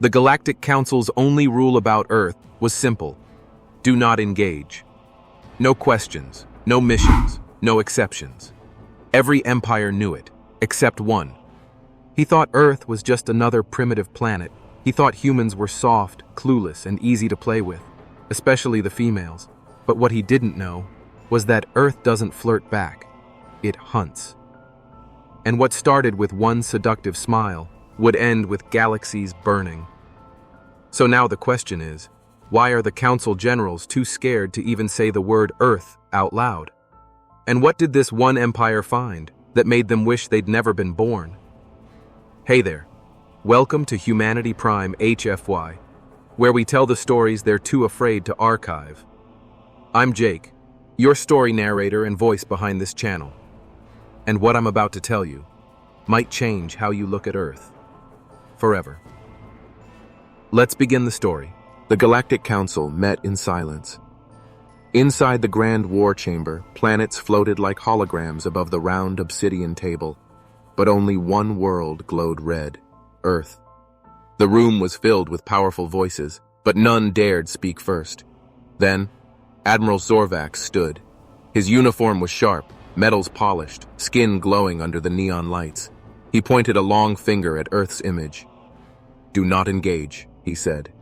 The Galactic Council's only rule about Earth was simple: do not engage. No questions, no missions, no exceptions. Every empire knew it, except one. He thought Earth was just another primitive planet. He thought humans were soft, clueless, and easy to play with, especially the females. But what he didn't know was that Earth doesn't flirt back. It hunts. And what started with one seductive smile would end with galaxies burning. So now the question is, why are the Council generals too scared to even say the word Earth out loud? And what did this one empire find that made them wish they'd never been born? Hey there. Welcome to Humanity Prime HFY, where we tell the stories they're too afraid to archive. I'm Jake, your story narrator and voice behind this channel. And what I'm about to tell you might change how you look at Earth. Forever. Let's begin the story. The Galactic Council met in silence. Inside the Grand War Chamber, planets floated like holograms above the round obsidian table, but only one world glowed red: Earth. The room was filled with powerful voices, but none dared speak first. Then, Admiral Zorvax stood. His uniform was sharp, metals polished, skin glowing under the neon lights. He pointed a long finger at Earth's image. "Do not engage," he said.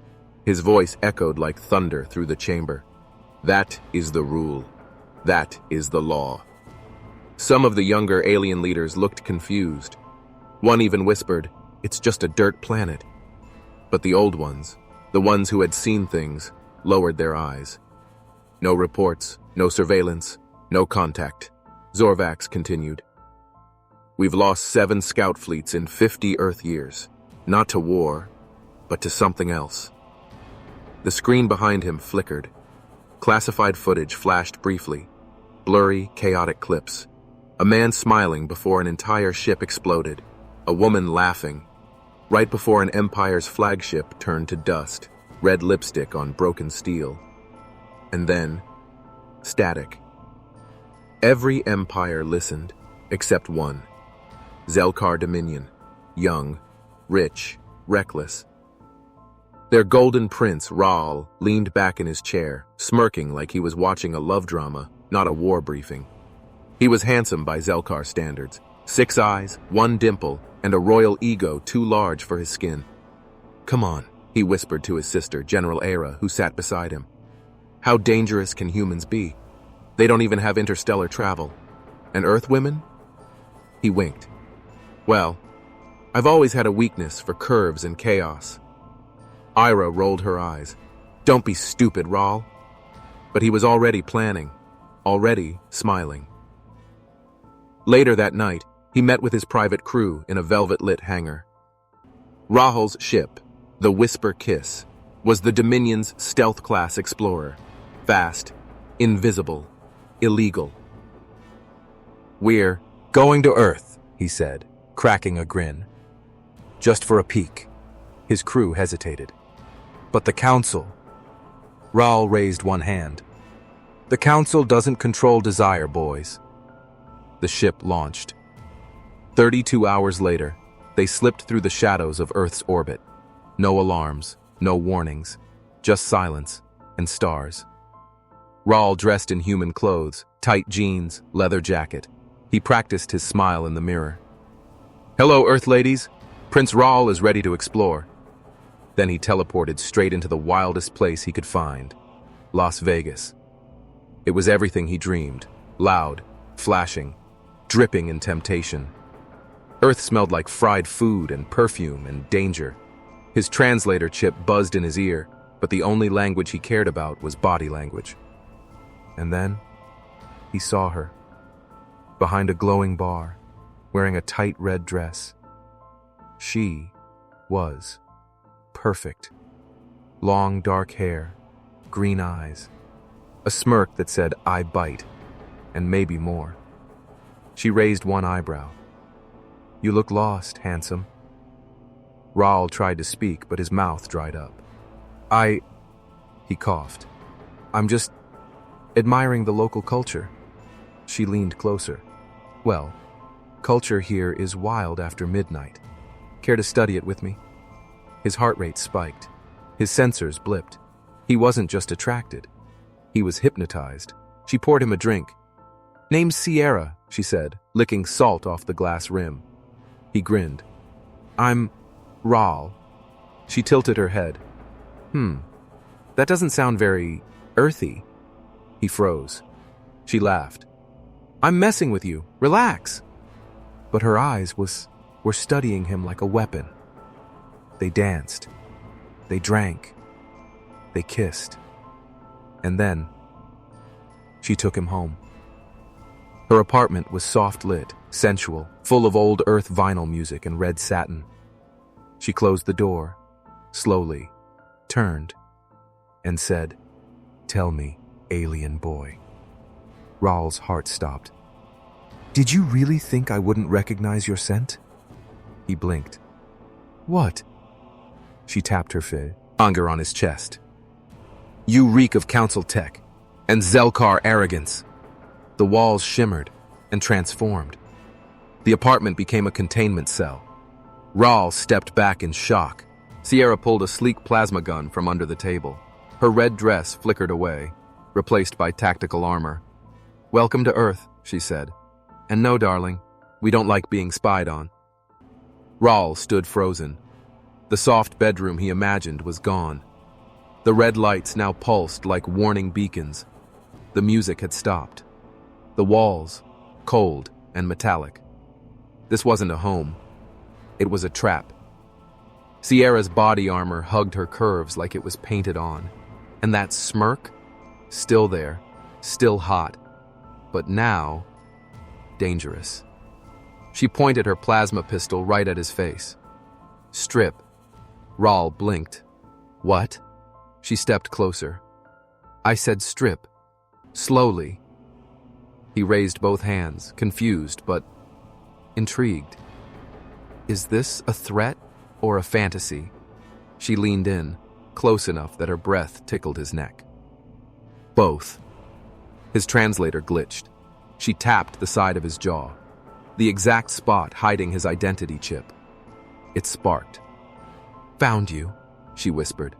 His voice echoed like thunder through the chamber. "That is the rule. That is the law." Some of the younger alien leaders looked confused. One even whispered, "It's just a dirt planet." But the old ones, the ones who had seen things, lowered their eyes. "No reports, no surveillance, no contact," Zorvax continued. "We've lost 7 scout fleets in 50 Earth years, not to war, but to something else." The screen behind him flickered. Classified footage flashed briefly. Blurry, chaotic clips. A man smiling before an entire ship exploded. A woman laughing. Right before an empire's flagship turned to dust. Red lipstick on broken steel. And then, static. Every empire listened, except one. Zelkar Dominion. Young, rich, reckless. Their golden prince, Raahl, leaned back in his chair, smirking like he was watching a love drama, not a war briefing. He was handsome by Zelkar standards. 6 eyes, 1 dimple, and a royal ego too large for his skin. "Come on," he whispered to his sister, General Era, who sat beside him. "How dangerous can humans be? They don't even have interstellar travel. And Earth women?" He winked. "Well, I've always had a weakness for curves and chaos." Ira rolled her eyes. "Don't be stupid, Raahl." But he was already planning, already smiling. Later that night, he met with his private crew in a velvet-lit hangar. Raahl's ship, the Whisper Kiss, was the Dominion's stealth-class explorer. Fast, invisible, illegal. "We're going to Earth," he said, cracking a grin. "Just for a peek." His crew hesitated. "But the Council..." Raahl raised one hand. "The Council doesn't control desire, boys." The ship launched. 32 hours later, they slipped through the shadows of Earth's orbit. No alarms, no warnings, just silence and stars. Raahl dressed in human clothes, tight jeans, leather jacket. He practiced his smile in the mirror. "Hello, Earth ladies. Prince Raahl is ready to explore." Then he teleported straight into the wildest place he could find, Las Vegas. It was everything he dreamed, loud, flashing, dripping in temptation. Earth smelled like fried food and perfume and danger. His translator chip buzzed in his ear, but the only language he cared about was body language. And then, he saw her, behind a glowing bar, wearing a tight red dress. She was perfect. Long dark hair, green eyes, a smirk that said, "I bite," and maybe more. She raised one eyebrow. "You look lost, handsome." Raahl tried to speak, but his mouth dried up. He coughed. "I'm just admiring the local culture." She leaned closer. "Well, culture here is wild after midnight. Care to study it with me?" His heart rate spiked. His sensors blipped. He wasn't just attracted. He was hypnotized. She poured him a drink. "Name's Sierra," she said, licking salt off the glass rim. He grinned. "I'm Raahl." She tilted her head. That doesn't sound very earthy." He froze. She laughed. "I'm messing with you. Relax." But her eyes were studying him like a weapon. They danced. They drank. They kissed. And then she took him home. Her apartment was soft-lit, sensual, full of old earth vinyl music and red satin. She closed the door, slowly, turned, and said, "Tell me, alien boy." Raal's heart stopped. "Did you really think I wouldn't recognize your scent?" He blinked. "What?" She tapped her finger on his chest. "You reek of council tech and Zelkar arrogance." The walls shimmered and transformed. The apartment became a containment cell. Raahl stepped back in shock. Sierra pulled a sleek plasma gun from under the table. Her red dress flickered away, replaced by tactical armor. "Welcome to Earth," she said. "And no, darling, we don't like being spied on." Raahl stood frozen. The soft bedroom he imagined was gone. The red lights now pulsed like warning beacons. The music had stopped. The walls, cold and metallic. This wasn't a home. It was a trap. Sierra's body armor hugged her curves like it was painted on. And that smirk? Still there, still hot. But now, dangerous. She pointed her plasma pistol right at his face. "Strip." Raahl blinked. "What?" She stepped closer. "I said strip. Slowly." He raised both hands, confused but intrigued. Is this a threat or a fantasy? She leaned in, close enough that her breath tickled his neck. Both. His translator glitched. She tapped the side of his jaw, the exact spot hiding his identity chip. It sparked. "Found you," she whispered.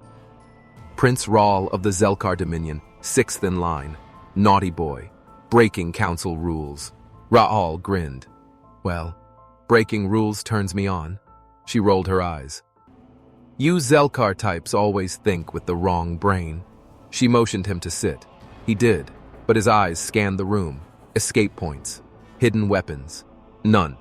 "Prince Raahl of the Zelkar Dominion, 6th in line. Naughty boy. Breaking council rules." Raahl grinned. "Well, breaking rules turns me on." She rolled her eyes. "You Zelkar types always think with the wrong brain." She motioned him to sit. He did, but his eyes scanned the room. Escape points. Hidden weapons. None.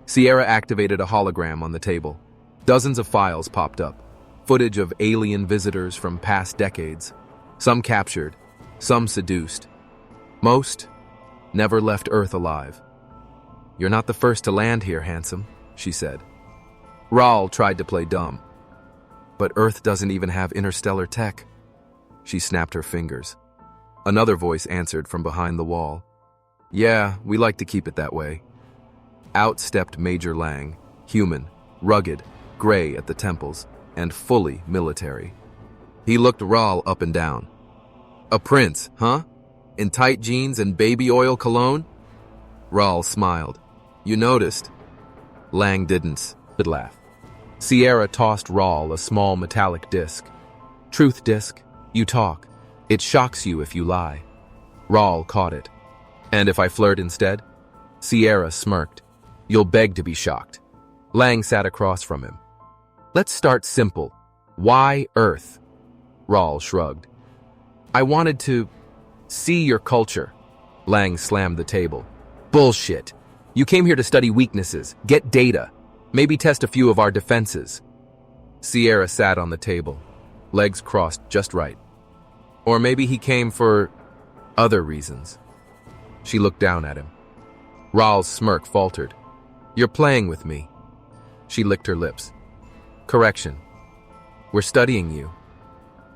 Sierra activated a hologram on the table. Dozens of files popped up. Footage of alien visitors from past decades. Some captured, some seduced. Most never left Earth alive. "You're not the first to land here, handsome," she said. Raahl tried to play dumb. "But Earth doesn't even have interstellar tech." She snapped her fingers. Another voice answered from behind the wall. "Yeah, we like to keep it that way." Out stepped Major Lang, human, rugged, gray at the temples, and fully military. He looked Raahl up and down. "A prince, huh? In tight jeans and baby oil cologne?" Raahl smiled. "You noticed." Lang didn't. He'd laugh. Sierra tossed Raahl a small metallic disc. "Truth disc, you talk. It shocks you if you lie." Raahl caught it. "And if I flirt instead?" Sierra smirked. "You'll beg to be shocked." Lang sat across from him. "Let's start simple. Why Earth?" Raahl shrugged. "I wanted to see your culture." Lang slammed the table. "Bullshit. You came here to study weaknesses, get data, maybe test a few of our defenses." Sierra sat on the table, legs crossed just right. "Or maybe he came for other reasons." She looked down at him. Raal's smirk faltered. "You're playing with me." She licked her lips. "Correction. We're studying you."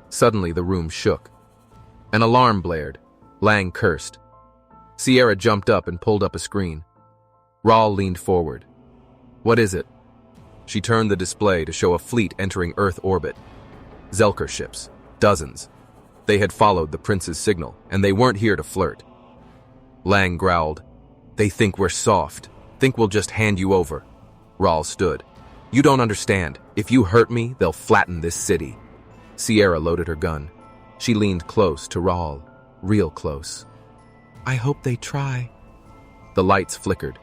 Suddenly the room shook. An alarm blared. Lang cursed. Sierra jumped up and pulled up a screen. Raahl leaned forward. "What is it?" She turned the display to show a fleet entering Earth orbit. Zelkar ships. Dozens. They had followed the prince's signal, and they weren't here to flirt. Lang growled. "They think we're soft. Think we'll just hand you over." Raahl stood. You don't understand. If you hurt me, they'll flatten this city. Sierra loaded her gun. She leaned close to Raahl, real close. I hope they try. The lights flickered.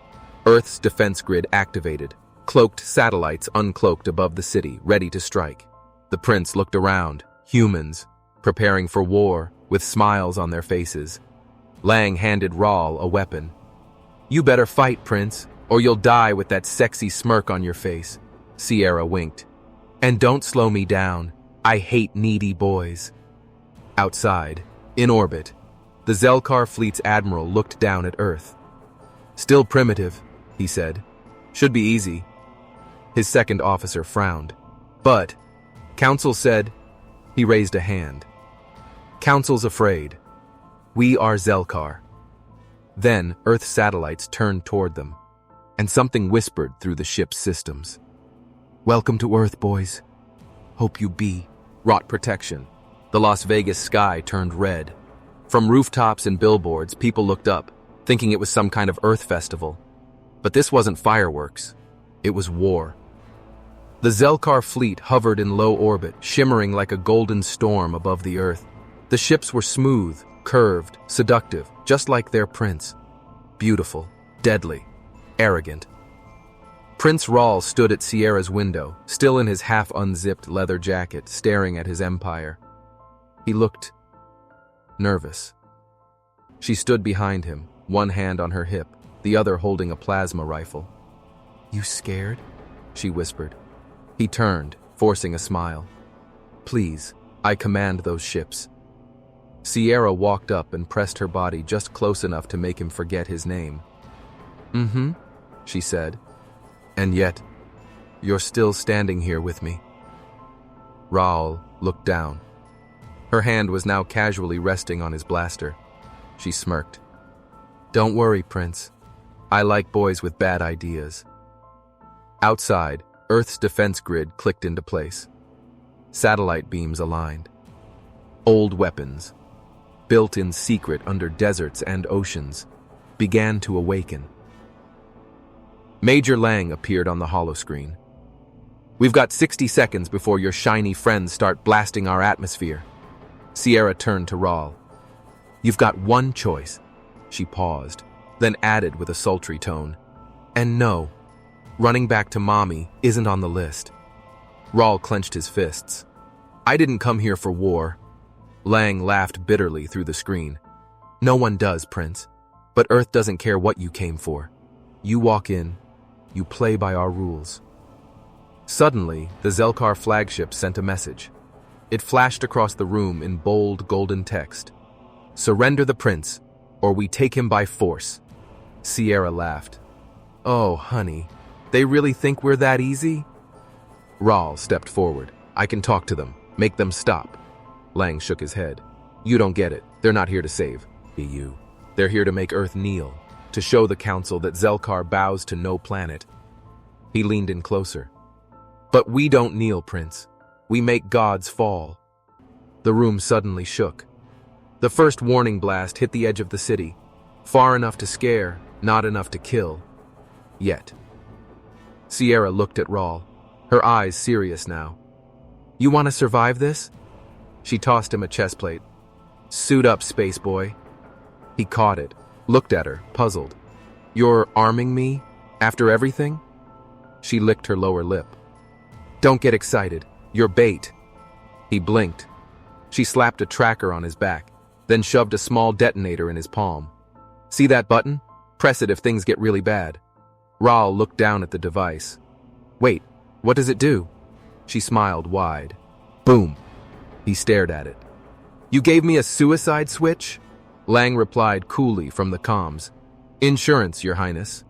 Earth's defense grid activated. Cloaked satellites uncloaked above the city, ready to strike. The prince looked around. Humans, preparing for war, with smiles on their faces. Lang handed Raahl a weapon. You better fight, Prince, or you'll die with that sexy smirk on your face. Sierra winked. And don't slow me down. I hate needy boys. Outside, in orbit, the Zelkar fleet's admiral looked down at Earth. Still primitive, he said. Should be easy. His second officer frowned. But, Council said, he raised a hand. Council's afraid. We are Zelkar. Then, Earth's satellites turned toward them, and something whispered through the ship's systems. Welcome to Earth, boys. Hope you be. Wrought protection. The Las Vegas sky turned red. From rooftops and billboards, people looked up, thinking it was some kind of Earth festival. But this wasn't fireworks. It was war. The Zelkar fleet hovered in low orbit, shimmering like a golden storm above the Earth. The ships were smooth, curved, seductive, just like their prince. Beautiful, deadly, arrogant. Prince Raahl stood at Sierra's window, still in his half-unzipped leather jacket, staring at his empire. He looked nervous. She stood behind him, one hand on her hip, the other holding a plasma rifle. You scared? She whispered. He turned, forcing a smile. Please, I command those ships. Sierra walked up and pressed her body just close enough to make him forget his name. Mm-hmm, she said. And yet, you're still standing here with me. Raahl looked down. Her hand was now casually resting on his blaster. She smirked. Don't worry, Prince. I like boys with bad ideas. Outside, Earth's defense grid clicked into place. Satellite beams aligned. Old weapons, built in secret under deserts and oceans, began to awaken. Major Lang appeared on the holoscreen. We've got 60 seconds before your shiny friends start blasting our atmosphere. Sierra turned to Raahl. You've got one choice. She paused, then added with a sultry tone. And no, running back to Mommy isn't on the list. Raahl clenched his fists. I didn't come here for war. Lang laughed bitterly through the screen. No one does, Prince. But Earth doesn't care what you came for. You walk in, you play by our rules. Suddenly, the Zelkar flagship sent a message. It flashed across the room in bold golden text. Surrender the prince, or we take him by force. Sierra laughed. Oh, honey, they really think we're that easy? Raahl stepped forward. I can talk to them, make them stop. Lang shook his head. You don't get it. They're not here to save you. They're here to make Earth kneel, to show the Council that Zelkar bows to no planet. He leaned in closer. But we don't kneel, Prince. We make gods fall. The room suddenly shook. The first warning blast hit the edge of the city, far enough to scare, not enough to kill. Yet. Sierra looked at Raahl, her eyes serious now. You want to survive this? She tossed him a chest plate. Suit up, space boy. He caught it, looked at her, puzzled. You're arming me? After everything? She licked her lower lip. Don't get excited. You're bait. He blinked. She slapped a tracker on his back, then shoved a small detonator in his palm. See that button? Press it if things get really bad. Raahl looked down at the device. Wait, what does it do? She smiled wide. Boom. He stared at it. You gave me a suicide switch? Lang replied coolly from the comms. Insurance, Your Highness.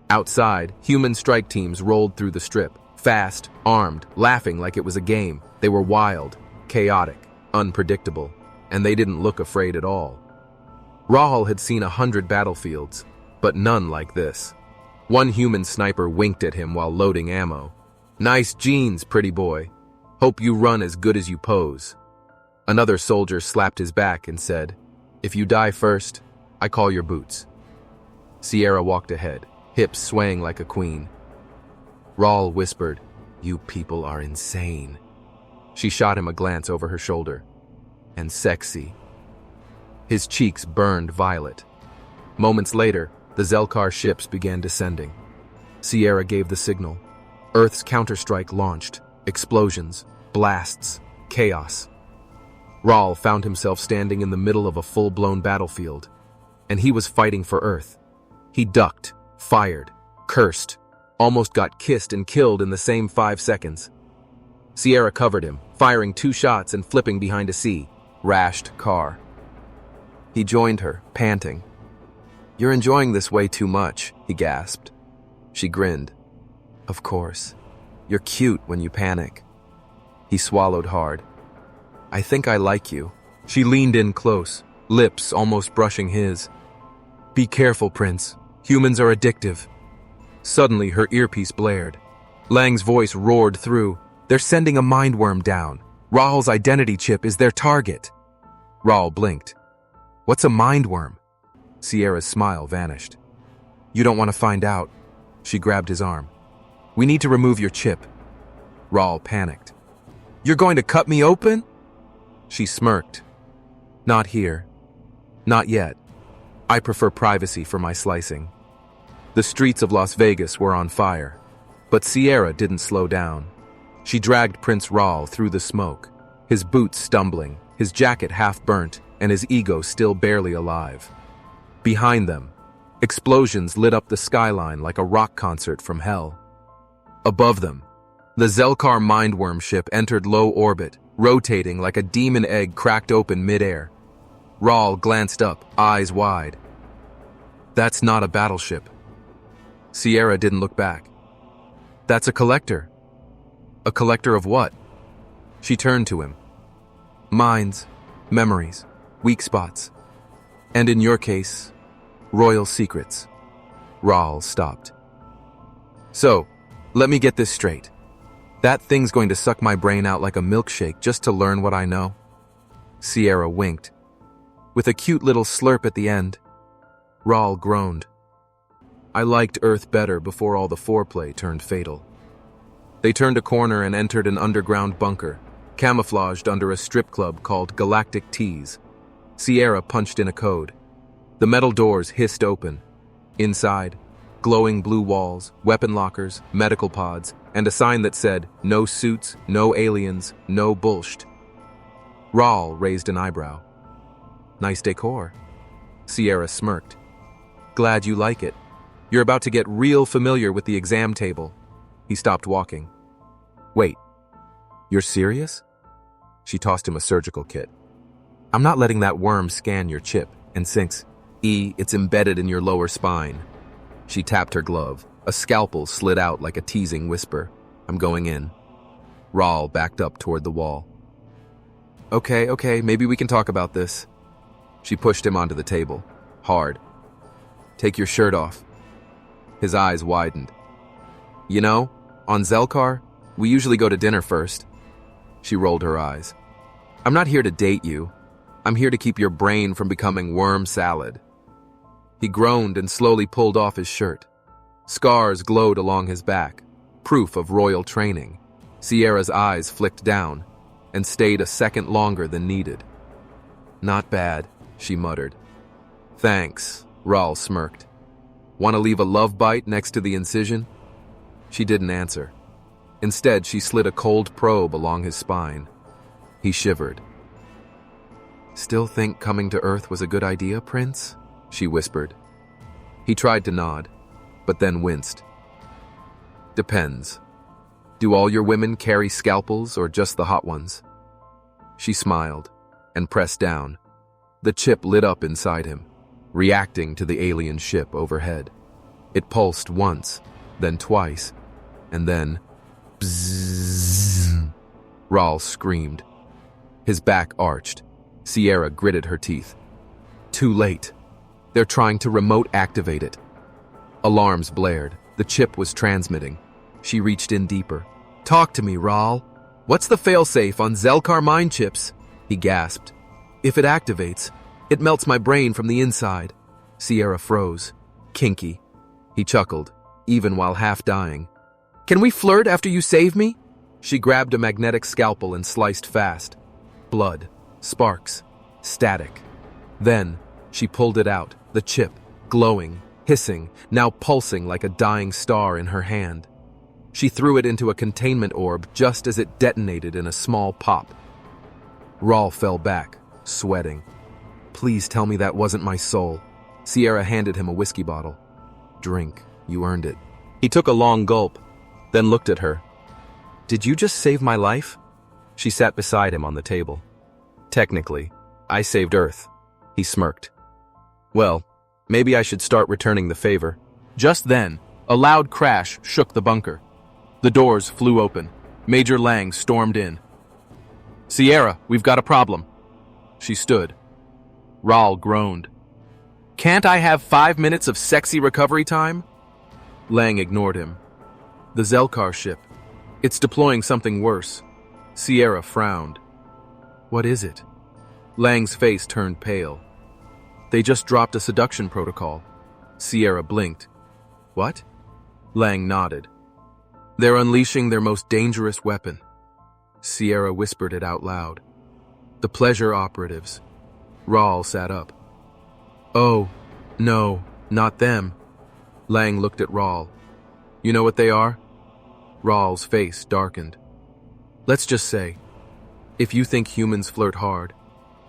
Outside, human strike teams rolled through the strip, fast, armed, laughing like it was a game. They were wild, chaotic, unpredictable, and they didn't look afraid at all. Raahl had seen 100 battlefields, but none like this. One human sniper winked at him while loading ammo. Nice jeans, pretty boy. Hope you run as good as you pose. Another soldier slapped his back and said, If you die first, I call your boots. Sierra walked ahead, hips swaying like a queen. Raahl whispered, "You people are insane." She shot him a glance over her shoulder. "And sexy." His cheeks burned violet. Moments later, the Zelkar ships began descending. Sierra gave the signal. Earth's counterstrike launched. Explosions, blasts, chaos. Raahl found himself standing in the middle of a full-blown battlefield, and he was fighting for Earth. He ducked, fired, cursed, almost got kissed and killed in the same 5 seconds. Sierra covered him, firing 2 shots and flipping behind a rashed car. He joined her, panting. "You're enjoying this way too much," he gasped. She grinned. "Of course. You're cute when you panic." He swallowed hard. "I think I like you." She leaned in close, lips almost brushing his. "Be careful, Prince. Humans are addictive." Suddenly, her earpiece blared. Lang's voice roared through. "They're sending a mindworm down. Raal's identity chip is their target." Raahl blinked. "What's a mindworm?" Sierra's smile vanished. "You don't want to find out." She grabbed his arm. "We need to remove your chip." Raahl panicked. "You're going to cut me open?" She smirked. "Not here. Not yet. I prefer privacy for my slicing." The streets of Las Vegas were on fire, but Sierra didn't slow down. She dragged Prince Raahl through the smoke, his boots stumbling, his jacket half burnt, and his ego still barely alive. Behind them, explosions lit up the skyline like a rock concert from hell. Above them, the Zelkar mindworm ship entered low orbit, rotating like a demon egg cracked open midair. Raahl glanced up, eyes wide. "That's not a battleship." Sierra didn't look back. "That's a collector." "A collector of what?" She turned to him. "Minds, memories, weak spots. And in your case, royal secrets." Raahl stopped. "So, let me get this straight. That thing's going to suck my brain out like a milkshake just to learn what I know?" Sierra winked, with a cute little slurp at the end. Raahl groaned. "I liked Earth better before all the foreplay turned fatal." They turned a corner and entered an underground bunker, camouflaged under a strip club called Galactic Tease. Sierra punched in a code. The metal doors hissed open. Inside, glowing blue walls, weapon lockers, medical pods, and a sign that said, "No suits, no aliens, no bullshit." Raahl raised an eyebrow. "Nice decor." Sierra smirked. "Glad you like it. You're about to get real familiar with the exam table." He stopped walking. "Wait, you're serious?" She tossed him a surgical kit. "I'm not letting that worm scan your chip and sinks. It's embedded in your lower spine." She tapped her glove. A scalpel slid out like a teasing whisper. "I'm going in." Raahl backed up toward the wall. Okay, maybe we can talk about this." She pushed him onto the table, hard. "Take your shirt off." His eyes widened. "You know, on Zelkar, we usually go to dinner first." She rolled her eyes. "I'm not here to date you. I'm here to keep your brain from becoming worm salad." He groaned and slowly pulled off his shirt. Scars glowed along his back, proof of royal training. Sierra's eyes flicked down and stayed a second longer than needed. "Not bad," she muttered. "Thanks," Raahl smirked. "Want to leave a love bite next to the incision?" She didn't answer. Instead, she slid a cold probe along his spine. He shivered. "Still think coming to Earth was a good idea, Prince?" she whispered. He tried to nod, but then winced. "Depends. Do all your women carry scalpels or just the hot ones?" She smiled and pressed down. The chip lit up inside him, reacting to the alien ship overhead. It pulsed once, then twice, and then bzzz. Raahl screamed. His back arched. Sierra gritted her teeth. Too late. They're trying to remote activate it. Alarms blared. The chip was transmitting. She reached in deeper. "Talk to me, Raahl. What's the failsafe on Zelkar mine chips?" he gasped. "If it activates, it melts my brain from the inside." Sierra froze. "Kinky." He chuckled, even while half dying. Can we flirt after you save me? She grabbed a magnetic scalpel and sliced fast. Blood, sparks, static. Then, she pulled it out, the chip, glowing, hissing, now pulsing like a dying star in her hand. She threw it into a containment orb just as it detonated in a small pop. Raahl fell back, sweating. Please tell me that wasn't my soul. Sierra handed him a whiskey bottle. Drink, you earned it. He took a long gulp, then looked at her. Did you just save my life? She sat beside him on the table. Technically, I saved Earth. He smirked. Well, maybe I should start returning the favor. Just then, a loud crash shook the bunker. The doors flew open. Major Lang stormed in. Sierra, we've got a problem. She stood. Raahl groaned. Can't I have 5 minutes of sexy recovery time? Lang ignored him. The Zelkar ship. It's deploying something worse. Sierra frowned. What is it? Lang's face turned pale. They just dropped a seduction protocol. Sierra blinked. What? Lang nodded. They're unleashing their most dangerous weapon. Sierra whispered it out loud. The Pleasure Operatives. Raahl sat up. Oh, no, not them. Lang looked at Raahl. You know what they are? Rahl's face darkened. Let's just say, if you think humans flirt hard,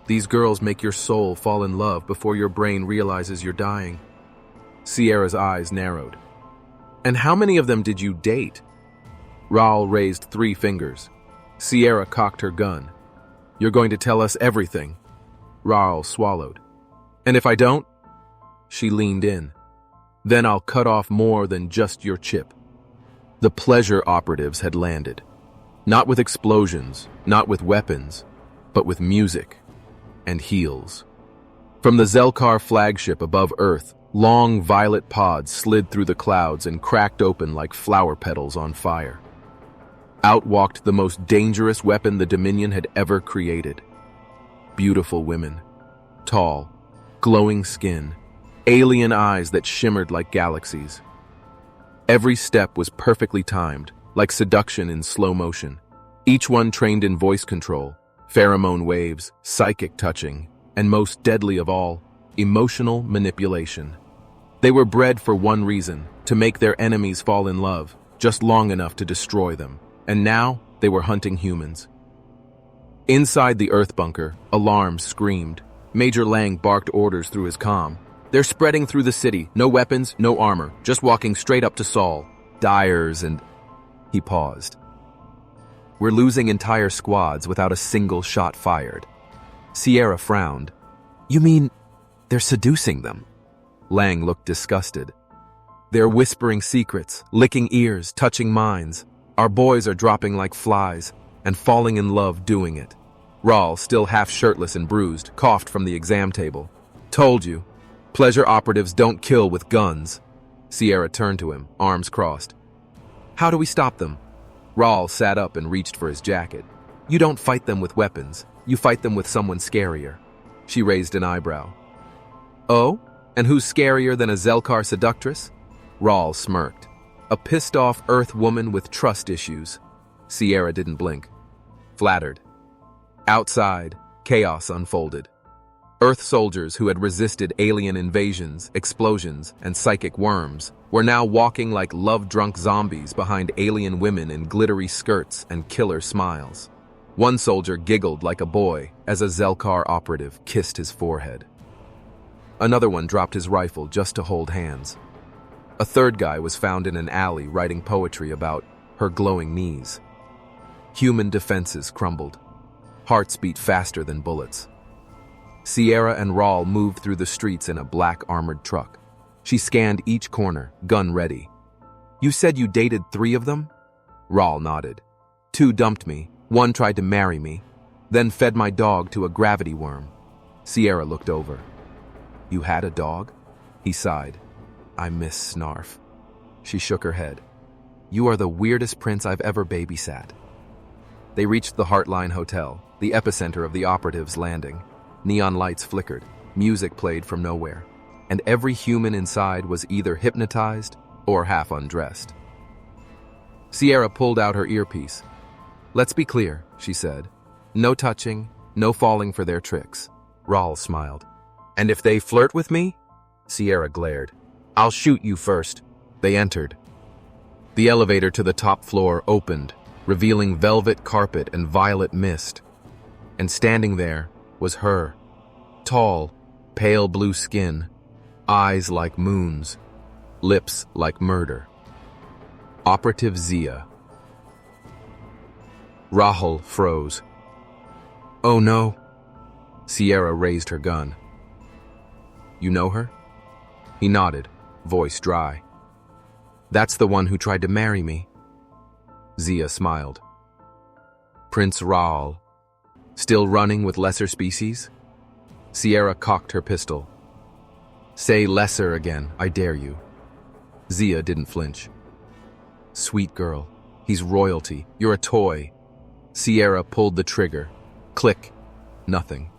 these girls make your soul fall in love before your brain realizes you're dying. Sierra's eyes narrowed. And how many of them did you date? Raahl raised 3 fingers. Sierra cocked her gun. You're going to tell us everything. Raahl swallowed. And if I don't? She leaned in. Then I'll cut off more than just your chip. The Pleasure Operatives had landed. Not with explosions, not with weapons, but with music and heels. From the Zelkar flagship above Earth, long violet pods slid through the clouds and cracked open like flower petals on fire. Out walked the most dangerous weapon the Dominion had ever created. Beautiful women. Tall, glowing skin, alien eyes that shimmered like galaxies. Every step was perfectly timed, like seduction in slow motion. Each one trained in voice control, pheromone waves, psychic touching, and most deadly of all, emotional manipulation. They were bred for one reason, to make their enemies fall in love, just long enough to destroy them. And now, they were hunting humans. Inside the Earth bunker, alarms screamed. Major Lang barked orders through his comm. They're spreading through the city, no weapons, no armor, just walking straight up to Saul. Dyers and... He paused. We're losing entire squads without a single shot fired. Sierra frowned. You mean, they're seducing them? Lang looked disgusted. They're whispering secrets, licking ears, touching minds. Our boys are dropping like flies, and falling in love doing it. Raahl, still half shirtless and bruised, coughed from the exam table. Told you. Pleasure Operatives don't kill with guns. Sierra turned to him, arms crossed. How do we stop them? Raahl sat up and reached for his jacket. You don't fight them with weapons. You fight them with someone scarier. She raised an eyebrow. Oh? And who's scarier than a Zelkar seductress? Raahl smirked. A pissed-off Earth woman with trust issues. Sierra didn't blink. Flattered. Outside, chaos unfolded. Earth soldiers who had resisted alien invasions, explosions, and psychic worms were now walking like love-drunk zombies behind alien women in glittery skirts and killer smiles. One soldier giggled like a boy as a Zelkar operative kissed his forehead. Another one dropped his rifle just to hold hands. A third guy was found in an alley writing poetry about her glowing knees. Human defenses crumbled. Hearts beat faster than bullets. Sierra and Raahl moved through the streets in a black armored truck. She scanned each corner, gun ready. You said you dated 3 of them? Raahl nodded. 2 dumped me, 1 tried to marry me, then fed my dog to a gravity worm. Sierra looked over. You had a dog? He sighed. I miss Snarf. She shook her head. You are the weirdest prince I've ever babysat. They reached the Heartline Hotel, the epicenter of the operatives' landing. Neon lights flickered, music played from nowhere, and every human inside was either hypnotized or half undressed. Sierra pulled out her earpiece. "Let's be clear," she said. "No touching, no falling for their tricks." Raahl smiled. "And if they flirt with me?" Sierra glared. "I'll shoot you first." They entered. The elevator to the top floor opened, revealing velvet carpet and violet mist. And standing there was her. Tall, pale blue skin, eyes like moons, lips like murder. Operative Zia. Raahl froze. "Oh no." Sierra raised her gun. "You know her?" He nodded, voice dry. "That's the one who tried to marry me." Zia smiled. "Prince Raahl. Still running with lesser species?" Sierra cocked her pistol. "Say lesser again, I dare you." Zia didn't flinch. "Sweet girl, he's royalty, you're a toy." Sierra pulled the trigger. Click. Nothing.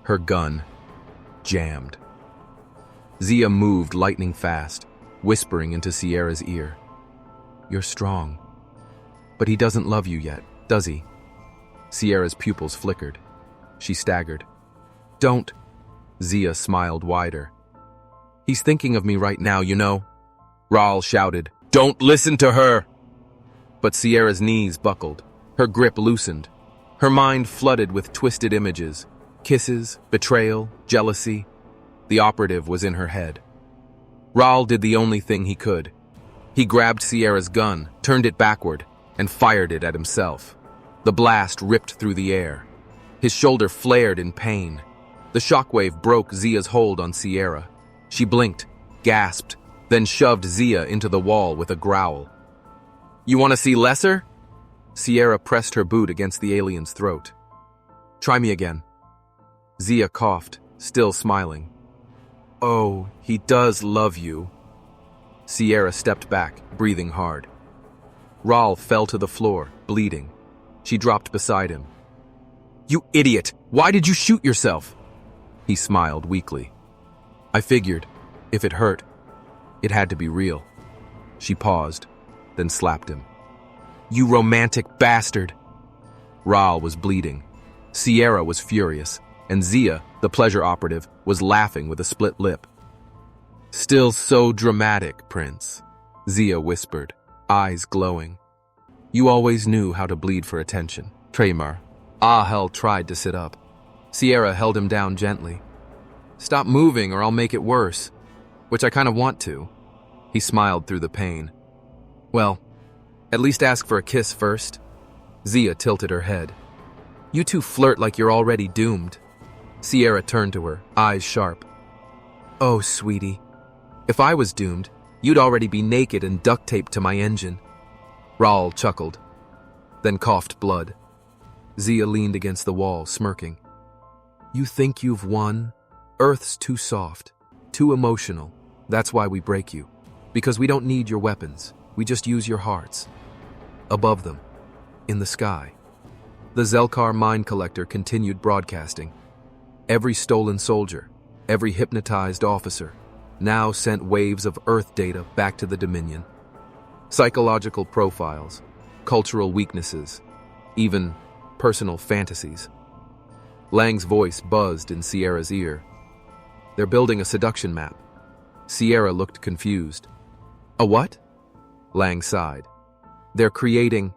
Her gun jammed. Zia moved lightning fast, whispering into Sierra's ear. "You're strong. But he doesn't love you yet, does he?" Sierra's pupils flickered. She staggered. "Don't." Zia smiled wider. "He's thinking of me right now, you know." Raahl shouted, "Don't listen to her!" But Sierra's knees buckled. Her grip loosened. Her mind flooded with twisted images. Kisses, betrayal, jealousy. The operative was in her head. Raahl did the only thing he could. He grabbed Sierra's gun, turned it backward, and fired it at himself. The blast ripped through the air. His shoulder flared in pain. The shockwave broke Zia's hold on Sierra. She blinked, gasped, then shoved Zia into the wall with a growl. "You want to see lesser?" Sierra pressed her boot against the alien's throat. "Try me again." Zia coughed, still smiling. "Oh, he does love you." Sierra stepped back, breathing hard. Raahl fell to the floor, bleeding. She dropped beside him. "You idiot! Why did you shoot yourself?" He smiled weakly. "I figured, if it hurt, it had to be real." She paused, then slapped him. "You romantic bastard!" Raahl was bleeding. Sierra was furious, and Zia, the pleasure operative, was laughing with a split lip. "Still so dramatic, Prince," Zia whispered, eyes glowing. "You always knew how to bleed for attention." Tremor. Raahl tried to sit up. Sierra held him down gently. "Stop moving or I'll make it worse." "Which I kind of want to." He smiled through the pain. "Well, at least ask for a kiss first." Zia tilted her head. "You two flirt like you're already doomed." Sierra turned to her, eyes sharp. "Oh, sweetie. If I was doomed, you'd already be naked and duct taped to my engine." Raahl chuckled, then coughed blood. Zia leaned against the wall, smirking. "You think you've won? Earth's too soft, too emotional. That's why we break you. Because we don't need your weapons. We just use your hearts." Above them, in the sky, the Zelkar mine collector continued broadcasting. Every stolen soldier, every hypnotized officer, now sent waves of Earth data back to the Dominion. Psychological profiles, cultural weaknesses, even personal fantasies. Lang's voice buzzed in Sierra's ear. "They're building a seduction map." Sierra looked confused. "A what?" Lang sighed. "They're creating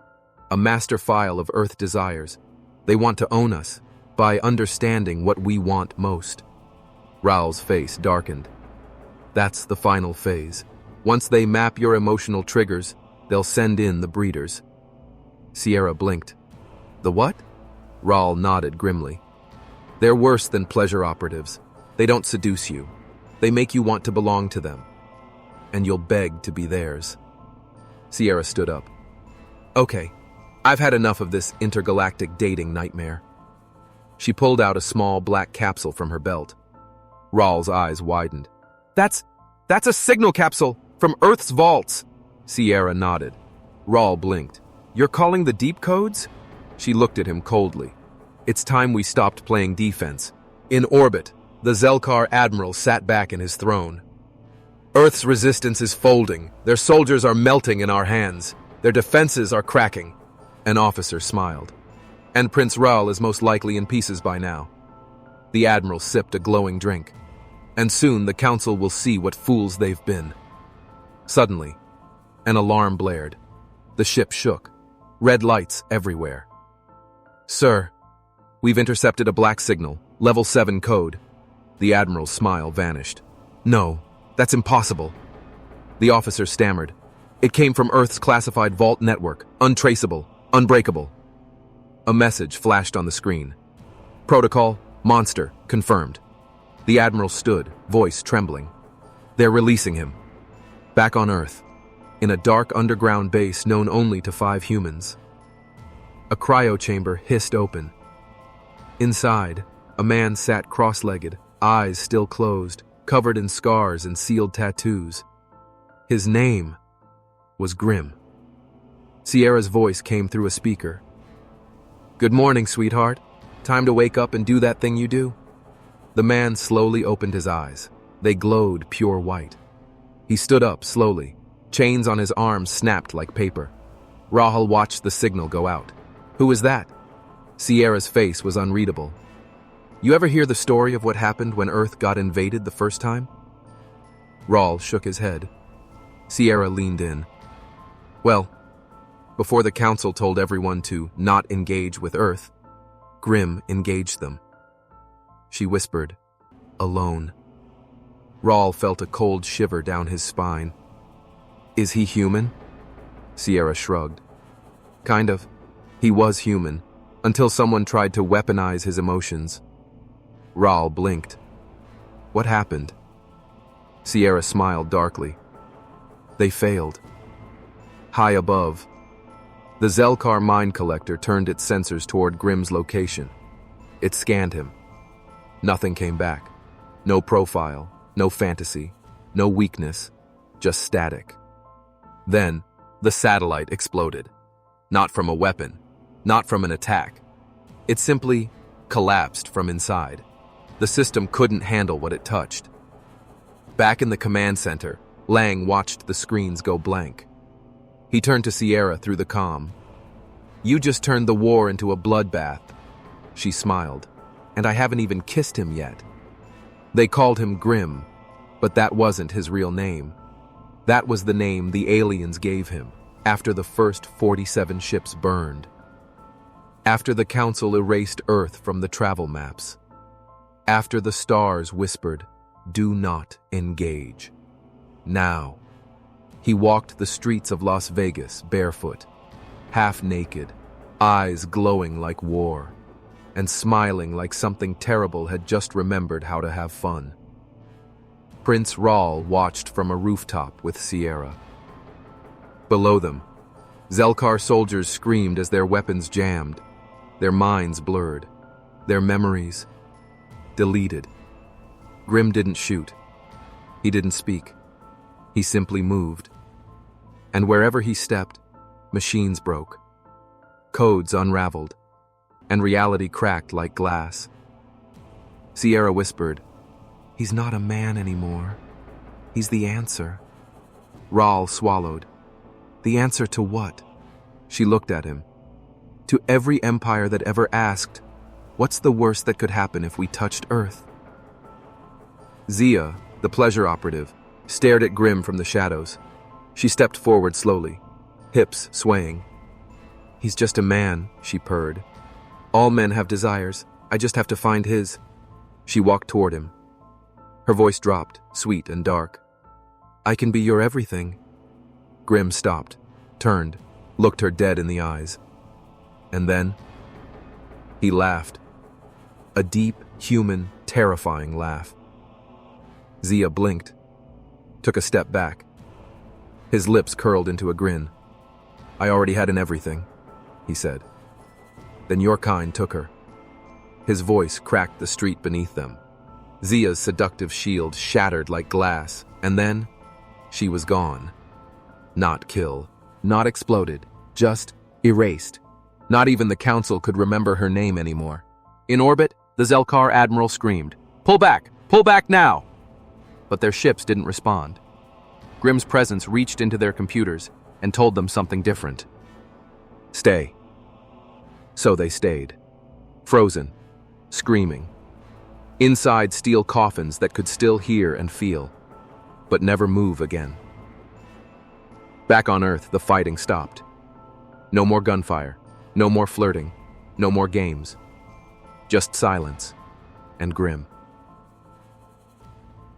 a master file of Earth desires. They want to own us by understanding what we want most." Raal's face darkened. "That's the final phase. Once they map your emotional triggers, they'll send in the breeders." Sierra blinked. "The what?" Raahl nodded grimly. "They're worse than pleasure operatives. They don't seduce you. They make you want to belong to them. And you'll beg to be theirs." Sierra stood up. "Okay, I've had enough of this intergalactic dating nightmare." She pulled out a small black capsule from her belt. Raal's eyes widened. That's a signal capsule from Earth's vaults." Sierra nodded. Raahl blinked. "You're calling the deep codes?" She looked at him coldly. "It's time we stopped playing defense." In orbit, the Zelkar admiral sat back in his throne. "Earth's resistance is folding. Their soldiers are melting in our hands. Their defenses are cracking. An officer smiled. And Prince Raahl is most likely in pieces by now. The admiral sipped a glowing drink. And soon the council will see what fools they've been. Suddenly, an alarm blared. The ship shook. Red lights everywhere. Sir, we've intercepted a black signal, level 7 code. The admiral's smile vanished. No, that's impossible. The officer stammered. It came from Earth's classified vault network, untraceable, unbreakable. A message flashed on the screen. Protocol, monster, confirmed. The admiral stood, voice trembling. They're releasing him. Back on Earth, in a dark underground base known only to 5 humans. A cryo chamber hissed open. Inside, a man sat cross-legged, eyes still closed, covered in scars and sealed tattoos. His name was Grimm. Sierra's voice came through a speaker. Good morning, sweetheart. Time to wake up and do that thing you do? The man slowly opened his eyes. They glowed pure white. He stood up slowly. Chains on his arms snapped like paper. Raahl watched the signal go out. Who was that? Sierra's face was unreadable. You ever hear the story of what happened when Earth got invaded the first time? Raahl shook his head. Sierra leaned in. Well, before the council told everyone to not engage with Earth, Grimm engaged them. She whispered, alone. Raahl felt a cold shiver down his spine. Is he human? Sierra shrugged. Kind of. He was human, until someone tried to weaponize his emotions. Raahl blinked. What happened? Sierra smiled darkly. They failed. High above, the Zelkar mine collector turned its sensors toward Grimm's location. It scanned him. Nothing came back. No profile, no fantasy, no weakness, just static. Then, the satellite exploded. Not from a weapon, not from an attack. It simply collapsed from inside. The system couldn't handle what it touched. Back in the command center, Lang watched the screens go blank. He turned to Sierra through the comm. You just turned the war into a bloodbath. She smiled. And I haven't even kissed him yet. They called him Grimm, but that wasn't his real name. That was the name the aliens gave him after the first 47 ships burned. After the council erased Earth from the travel maps. After the stars whispered, do not engage. Now, he walked the streets of Las Vegas barefoot, half naked, eyes glowing like war, and smiling like something terrible had just remembered how to have fun. Prince Raahl watched from a rooftop with Sierra. Below them, Zelkar soldiers screamed as their weapons jammed, their minds blurred, their memories deleted. Grimm didn't shoot. He didn't speak. He simply moved. And wherever he stepped, machines broke. Codes unraveled. And reality cracked like glass. Sierra whispered, he's not a man anymore. He's the answer. Raahl swallowed. The answer to what? She looked at him. To every empire that ever asked, what's the worst that could happen if we touched Earth? Zia, the Pleasure Operative, stared at Grimm from the shadows. She stepped forward slowly, hips swaying. He's just a man, she purred. All men have desires. I just have to find his. She walked toward him. Her voice dropped, sweet and dark. I can be your everything. Grimm stopped, turned, looked her dead in the eyes. And then, he laughed. A deep, human, terrifying laugh. Zia blinked, took a step back. His lips curled into a grin. I already had an everything, he said. Then your kind took her. His voice cracked the street beneath them. Zia's seductive shield shattered like glass, and then she was gone. Not killed, not exploded, just erased. Not even the council could remember her name anymore. In orbit, the Zelkar admiral screamed, pull back now! But their ships didn't respond. Grimm's presence reached into their computers. and told them something different. Stay. So they stayed. Frozen. Screaming. Inside steel coffins that could still hear and feel, but never move again. Back on Earth, the fighting stopped. No more gunfire, no more flirting, no more games. Just silence and Grimm.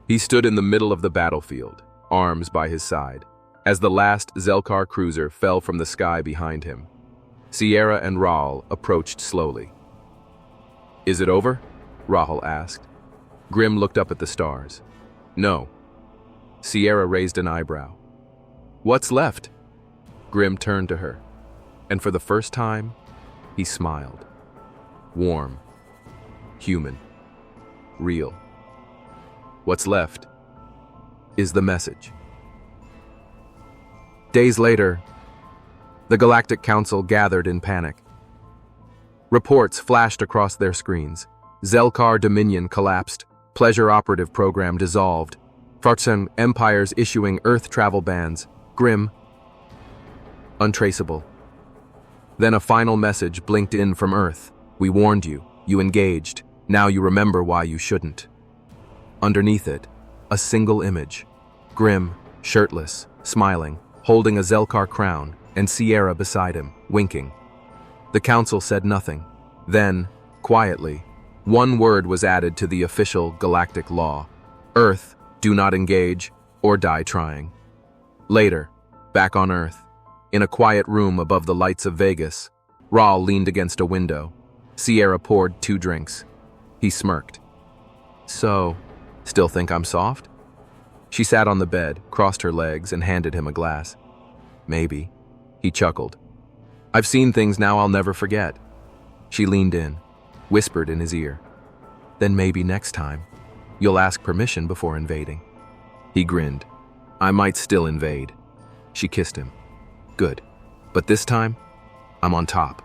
He stood in the middle of the battlefield, arms by his side, as the last Zelkar cruiser fell from the sky behind him. Sierra and Raahl approached slowly. Is it over? Raahl asked. Grimm looked up at the stars. No. Sierra raised an eyebrow. What's left? Grimm turned to her, and for the first time, he smiled. Warm. Human. Real. What's left is the message. Days later, the Galactic Council gathered in panic. Reports flashed across their screens. Zelkar Dominion collapsed. Pleasure Operative program dissolved. Fartsen empires issuing Earth travel bans. Grimm. Untraceable. Then a final message blinked in from Earth. We warned you. You engaged. Now you remember why you shouldn't. Underneath it, a single image. Grimm, shirtless, smiling, holding a Zelkar crown, and Sierra beside him, winking. The council said nothing. Then, quietly, one word was added to the official galactic law. Earth, do not engage or die trying. Later, back on Earth, in a quiet room above the lights of Vegas, Raahl leaned against a window. Sierra poured 2 drinks. He smirked. So, still think I'm soft? She sat on the bed, crossed her legs, and handed him a glass. Maybe. He chuckled. I've seen things now I'll never forget. She leaned in, whispered in his ear. Then maybe next time, you'll ask permission before invading. He grinned. I might still invade. She kissed him. Good. But this time, I'm on top.